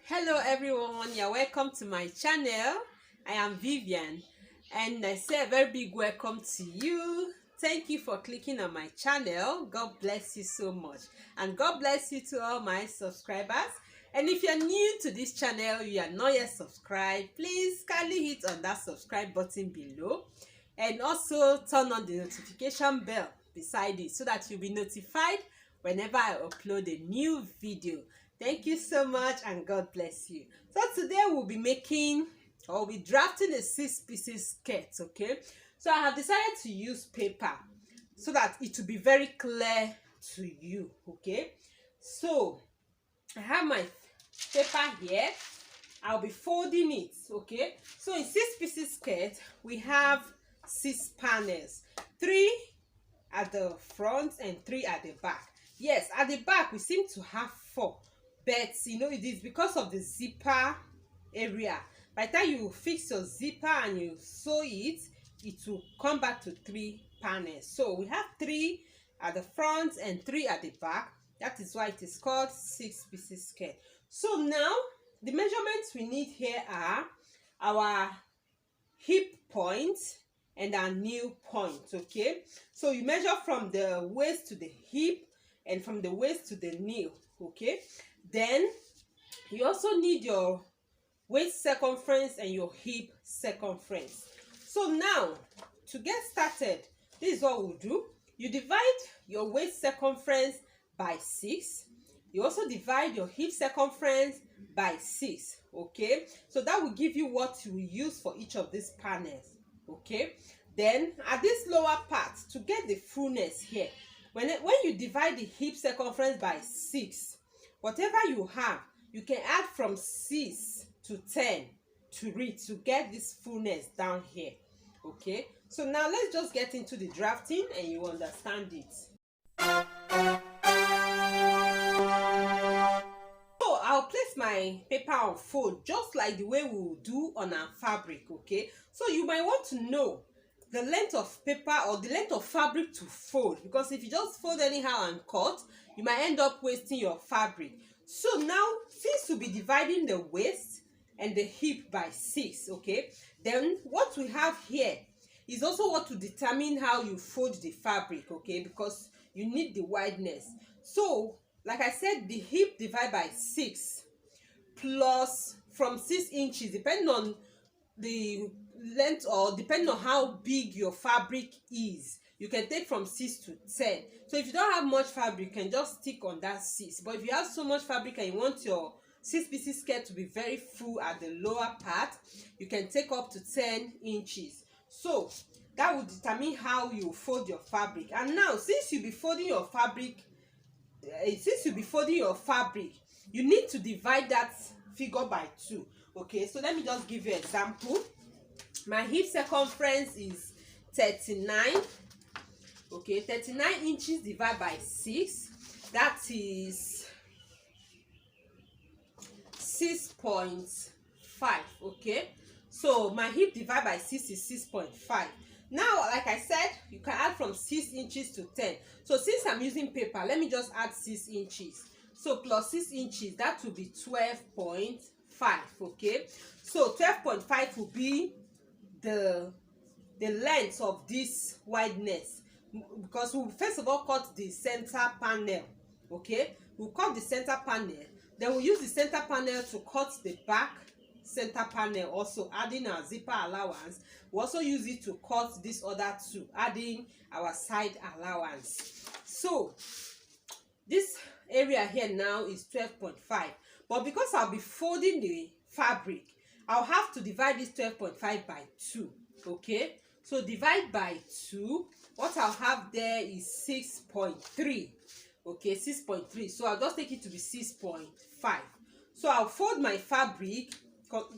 Hello everyone, you're welcome to my channel. I am Vivian and I say a very big welcome to you. Thank you for clicking on my channel. God bless you so much, and God bless you to all my subscribers. And if you're new to this channel, you are not yet subscribed, please kindly hit on that subscribe button below, and also turn on the notification bell beside it so that you'll be notified whenever I upload a new video. Thank you so much and God bless you. So today we'll be making or we'll be drafting a 6-piece skirt, okay? So I have decided to use paper so that it will be very clear to you, okay? So I have my paper here. I'll be folding it, okay? So in 6-piece skirt, we have 6 panels, 3 at the front and 3 at the back. Yes, at the back we seem to have 4, but you know it is because of the zipper area. By the time you fix your zipper and you sew it, it will come back to 3 panels. So we have 3 at the front and 3 at the back. That is why it is called 6-piece skirt. So now the measurements we need here are our hip point and our knee point, okay? So you measure from the waist to the hip and from the waist to the knee, okay? Then you also need your waist circumference and your hip circumference. So now to get started, this is what we'll do. You divide your waist circumference by 6. You also divide your hip circumference by 6, okay? So that will give you what you will use for each of these panels, okay? Then at this lower part, to get the fullness here, when you divide the hip circumference by 6, whatever you have, you can add from 6 to 10 to read to get this fullness down here, okay? So now let's just get into the drafting and you understand it. So I'll place my paper on fold just like the way we will do on our fabric, okay? So you might want to know the length of paper or the length of fabric to fold, because if you just fold anyhow and cut, you might end up wasting your fabric. So now, since you'll be dividing the waist and the hip by 6, okay, then what we have here is also what to determine how you fold the fabric, okay, because you need the wideness. So like I said, the hip divide by 6 plus from 6 inches, depending on the length or depending on how big your fabric is, you can take from 6 to 10. So if you don't have much fabric, you can just stick on that 6. But if you have so much fabric and you want your 6-piece skirt to be very full at the lower part, you can take up to 10 inches. So that will determine how you fold your fabric. And now, since you'll be folding your fabric, you need to divide that figure by 2, okay? So let me just give you an example. My hip circumference is 39, okay? 39 inches divided by 6, that is 6.5, okay? So my hip divided by 6 is 6.5. Now, like I said, you can add from 6 inches to 10. So since I'm using paper, let me just add 6 inches. So plus 6 inches, that will be 12.5, okay? So 12.5 will be the length of this wideness, because we'll first of all cut the center panel, okay? We'll cut the center panel, then we'll use the center panel to cut the back center panel, also adding our zipper allowance. We also use it to cut this other 2, adding our side allowance. So this area here now is 12.5, but because I'll be folding the fabric, I'll have to divide this 12.5 by 2, okay? So divide by 2, what I'll have there is 6.3, okay? 6.3. So I'll just take it to be 6.5. So I'll fold my fabric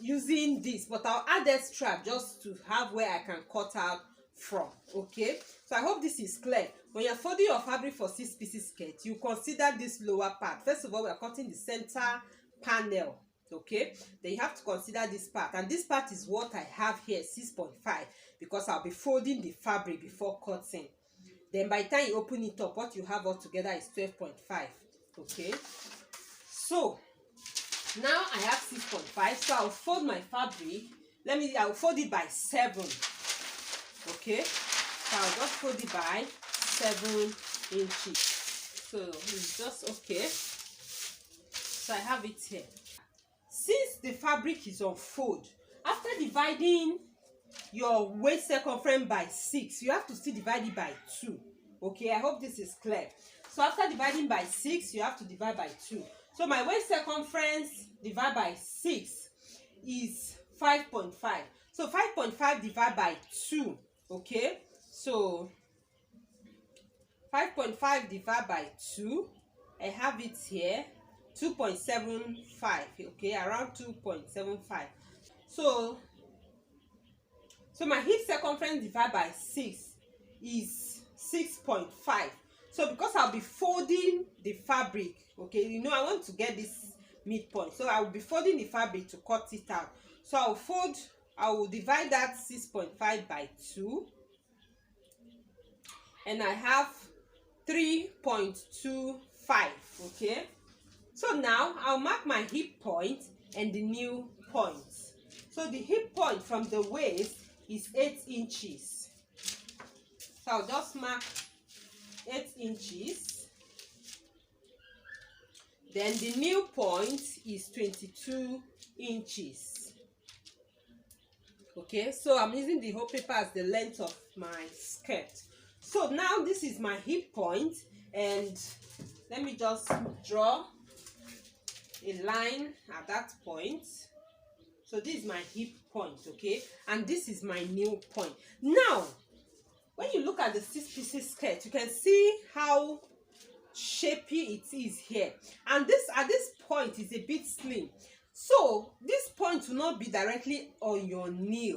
using this, but I'll add that strap just to have where I can cut out from, okay? So I hope this is clear. When you're folding your fabric for 6-piece skirt, you consider this lower part. First of all, we are cutting the center panel, okay? Then you have to consider this part, and this part is what I have here, 6.5, because I'll be folding the fabric before cutting. Then by the time you open it up, what you have all together is 12.5, okay? So Now I have 6.5, so I'll fold my fabric. I'll fold it by 7. Okay, so I'll just fold it by 7 inches. So it's just okay. So I have it here. Since the fabric is on fold, after dividing your waist circumference by 6, you have to still divide it by 2. Okay, I hope this is clear. So after dividing by 6, you have to divide by 2. So my waist circumference divided by 6 is 5.5. So 5.5 divided by 2. Okay, so 5.5 divided by 2, I have it here, 2.75. Okay, around 2.75. So my hip circumference divided by 6 is 6.5. So because I'll be folding the fabric, okay, you know I want to get this midpoint, so I will be folding the fabric to cut it out. So I will divide that 6.5 by 2, and I have 3.25. okay, so now I'll mark my hip point and the new point. So the hip point from the waist is 8 inches. So I'll just mark 8 inches. Then the new point is 22 inches. Okay, so I'm using the whole paper as the length of my skirt. So now this is my hip point, and let me just draw a line at that point. So this is my hip point, okay, and this is my new point. Now when you look at the 6 pieces skirt, you can see how shapy it is here, and this at this point is a bit slim. So this point will not be directly on your knee,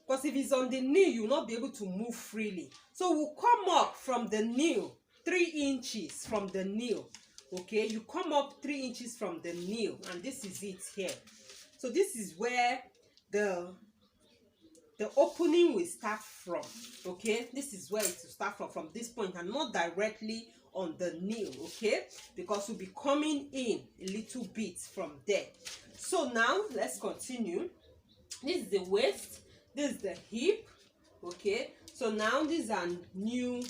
because if it's on the knee, you will not be able to move freely. So we'll come up from the knee 3 inches from the knee. Okay, you come up 3 inches from the knee, and this is it here. So this is where the opening will start from. Okay, this is where it will start from this point, and not directly on the knee. Okay, because we'll be coming in a little bit from there. So now let's continue. This is the waist, this is the hip. Okay, so now these are new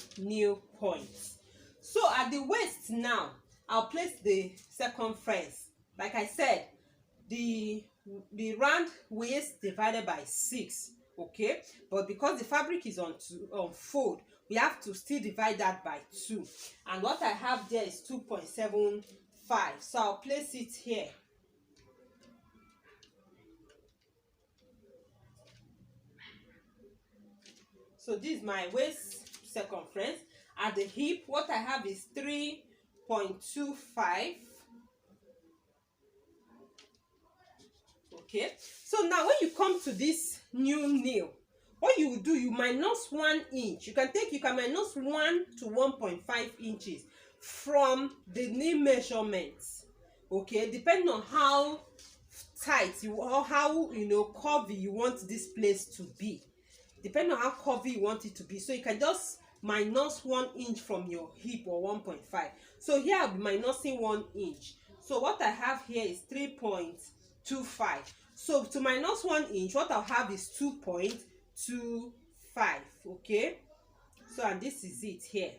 points. So at the waist now, I'll place the circumference. Like I said, the round waist divided by 6. Okay, but because the fabric is on fold, we have to still divide that by 2, and what I have there is 2.75. so I'll place it here. So this is my waist circumference. At the hip, what I have is 3.25. Okay, so now when you come to this new nail, what you will do, you minus 1 inch. You can minus 1 to 1.5 inches from the knee measurements. Okay, depending on how tight or how curvy you want this place to be, depending on how curvy you want it to be. So you can just minus 1 inch from your hip, or 1.5. So here I'll be minusing 1 inch. So what I have here is 3.25. So to minus 1 inch, what I'll have is 2.25. Okay, so and this is it here.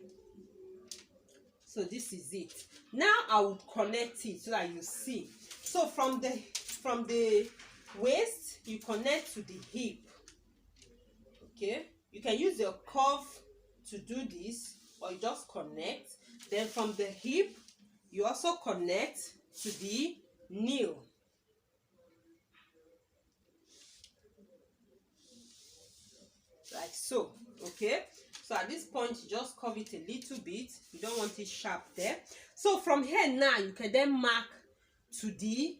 So this is it. Now I will connect it so that you see. So from the waist, you connect to the hip. Okay, you can use your curve to do this, or you just connect. Then from the hip, you also connect to the knee, like so. Okay, so at this point, you just curve it a little bit. You don't want it sharp there. So from here now, you can then mark to the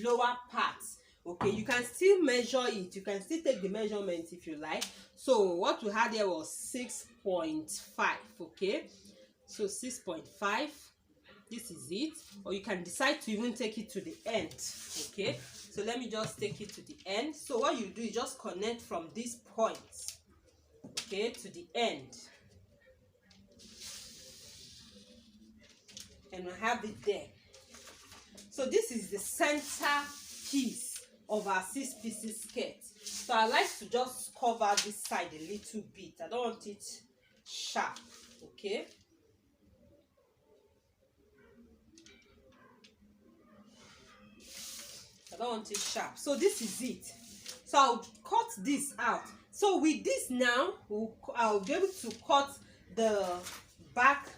lower part. Okay, you can still measure it. You can still take the measurement if you like. So what we had here was 6.5. Okay, so 6.5. This is it. Or you can decide to even take it to the end. Okay, so let me just take it to the end. So what you do is just connect from this point, okay, to the end, and I have it there. So this is the center piece of our 6 pieces skirt. So I like to just cover this side a little bit. I don't want it sharp. Okay. I don't want it sharp. So this is it. So I'll cut this out. So with this now, I'll be able to cut the back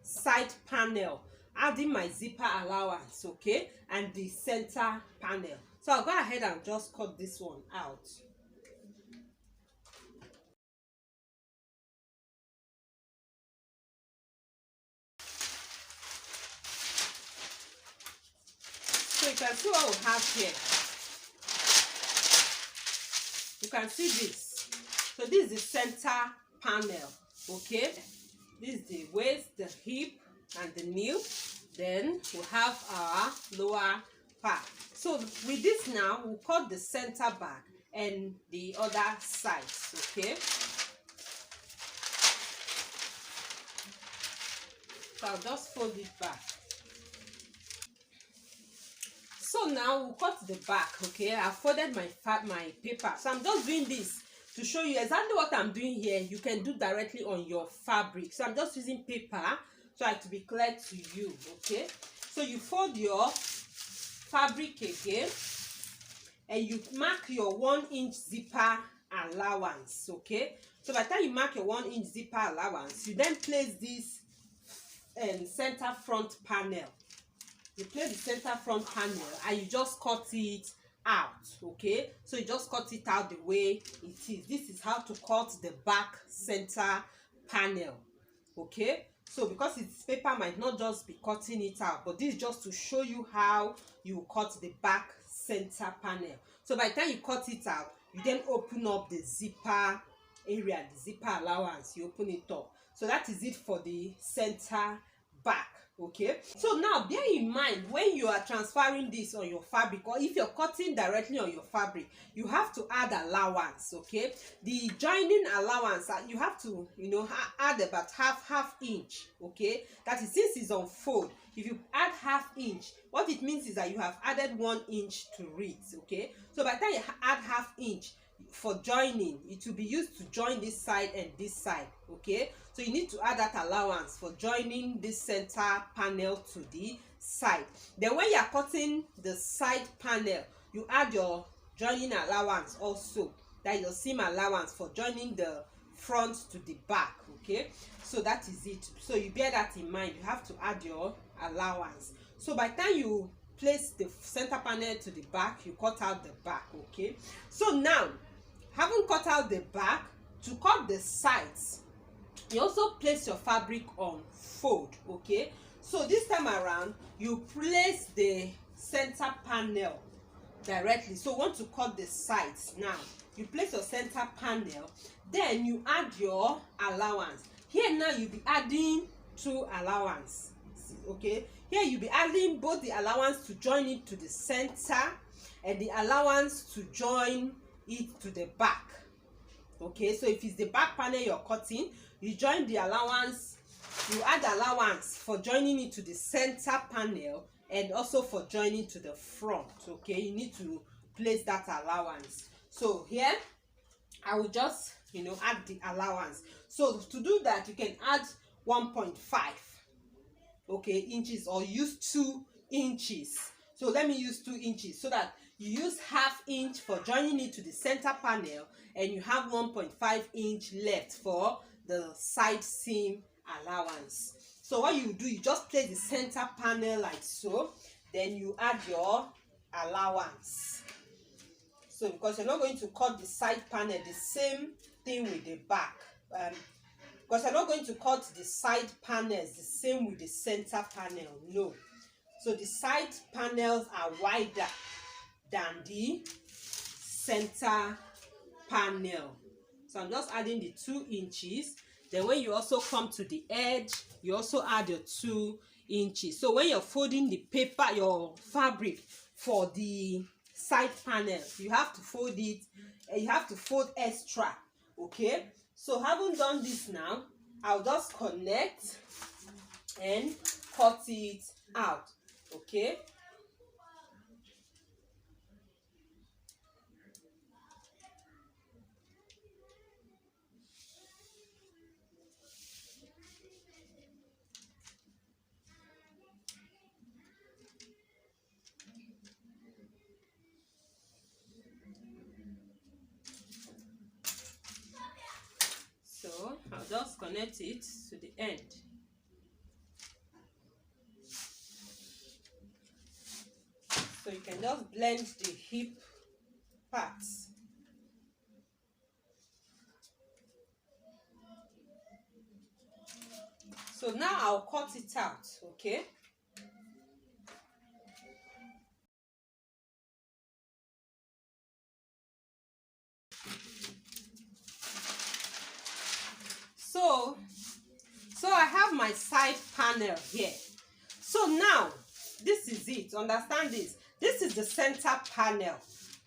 side panel, adding my zipper allowance, okay, and the center panel. So I'll go ahead and just cut this one out. So you can see what we have here. You can see this. So this is the center panel, okay. This is the waist, the hip, and the knee. Then we have our lower part. So with this now, we'll cut the center back and the other sides, okay. So I'll just fold it back. So now we'll cut the back, okay. I've folded my paper. So I'm just doing this to show you exactly what I'm doing here. You can do directly on your fabric. So I'm just using paper so as to be clear to you, okay. So you fold your fabric again and you mark your 1-inch zipper allowance, okay. So by the time you mark your 1-inch zipper allowance, you then place this center front panel. You place the center front panel and you just cut it out, okay. So you just cut it out the way it is. This is how to cut the back center panel, okay. So because it's paper, might not just be cutting it out, but this is just to show you how you cut the back center panel. So by the time you cut it out, you then open up the zipper area, the zipper allowance. You open it up. So that is it for the center back, okay. So now bear in mind, when you are transferring this on your fabric, or if you're cutting directly on your fabric, you have to add allowance, okay. The joining allowance, you have to, you know, add about half inch, okay. That is, since it's on fold, if you add half inch, what it means is that you have added 1 inch to it, okay. So by the time you add half inch for joining, it will be used to join this side and this side, okay. So you need to add that allowance for joining this center panel to the side. Then when you are cutting the side panel, you add your joining allowance also, that is your seam allowance for joining the front to the back, okay. So that is it. So you bear that in mind, you have to add your allowance. So by the time you place the center panel to the back, you cut out the back, okay. So now, having cut out the back, to cut the sides, you also place your fabric on fold, okay. So this time around, you place the center panel directly. So want to cut the sides now, you place your center panel, then you add your allowance. Here now you'll be adding 2 allowance, okay. Here you'll be adding both the allowance to join it to the center and the allowance to join it to the back, okay. So if it's the back panel you're cutting, you join the allowance, you add allowance for joining it to the center panel and also for joining to the front, okay. You need to place that allowance. So here I will just, you know, add the allowance. So to do that, you can add 1.5, okay, inches, or use 2 inches. So let me use 2 inches so that you use half inch for joining it to the center panel and you have 1.5 inch left for the side seam allowance. So what you do, you just place the center panel like so, then you add your allowance. So because you're not going to cut the side panel, the same thing with the back, because you're not going to cut the side panels the same with the center panel, no. So the side panels are wider than the center panel. So I'm just adding the 2 inches. Then when you also come to the edge, you also add your 2 inches. So when you're folding the paper, your fabric for the side panel, you have to fold it, and you have to fold extra, okay. So having done this now, I'll just connect and cut it out, okay. just connect it to the end. So you can just blend the hip parts. So now I'll cut it out, okay? So I have my side panel here. So now this is it. Understand this. This is the center panel.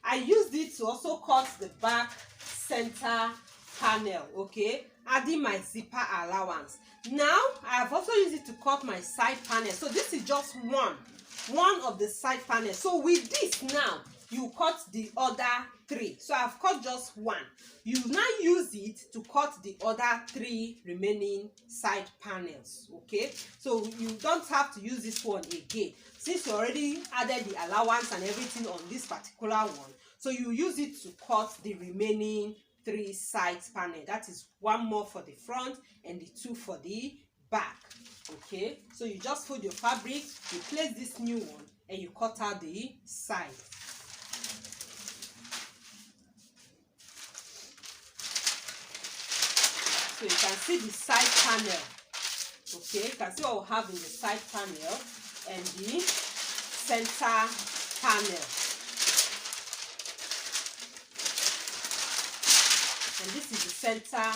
I used it to also cut the back center panel, okay, adding my zipper allowance. Now I have also used it to cut my side panel. So this is just one of the side panels. So with this now you cut the other 3. So I've cut just 1. You now use it to cut the other 3 remaining side panels, okay? So you don't have to use this one again since you already added the allowance and everything on this particular one. So you use it to cut the remaining 3 side panel. That is 1 more for the front and the 2 for the back, okay? So you just fold your fabric, you place this new one, and you cut out the side. So you can see the side panel, okay? You can see what we have in the side panel and the center panel. And this is the center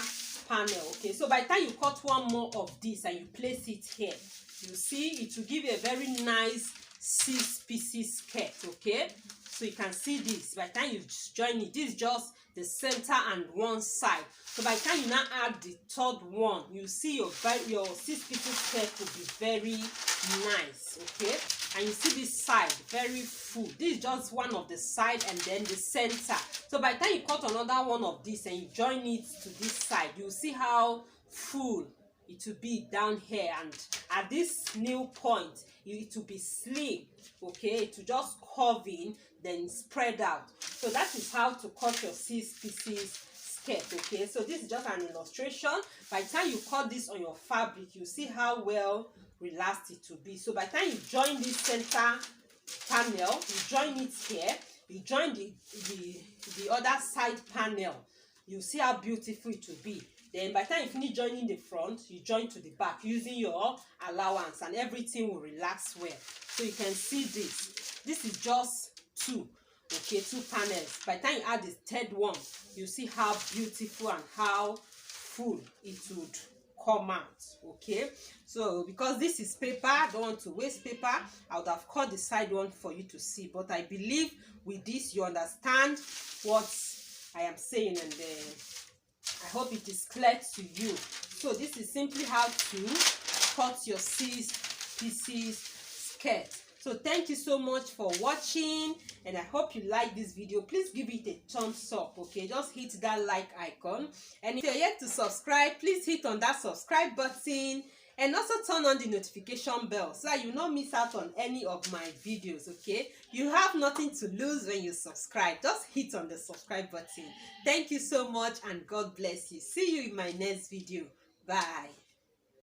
panel, okay? So by the time you cut 1 more of this and you place it here, you see it will give you a very nice 6-piece skirt, okay? So you can see this. By the time you join it, this is just the center and one side. So by the time you now add the 3rd one, you see your 6-piece skirt will be very nice, okay? And you see this side very full. This is just one of the side and then the center. So by the time you cut another one of this and you join it to this side, you see how full it will be down here, and at this new point it will be slim, okay? It will just curve in, then spread out. So that is how to cut your 6-piece skirt, okay? So this is just an illustration. By the time you cut this on your fabric, you see how well relaxed it will be. So by the time you join this center panel, you join it here, you join the other side panel, you see how beautiful it will be. Then by the time you finish joining the front, you join to the back using your allowance, and everything will relax well. So you can see this. This is just 2, okay, 2 panels. By the time you add the 3rd one, you see how beautiful and how full it would come out, okay? So because this is paper, I don't want to waste paper, I would have cut the side one for you to see, but I believe with this you understand what I am saying, and I hope it is clear to you. So this is simply how to cut your 6-piece skirt. So thank you so much for watching, and I hope you like this video. Please give it a thumbs up, okay? Just hit that like icon, and if you're yet to subscribe, please hit on that subscribe button and also turn on the notification bell so that you not miss out on any of my videos, okay? You have nothing to lose when you subscribe. Just hit on the subscribe button. Thank you so much, and God bless you. See you in my next video. Bye.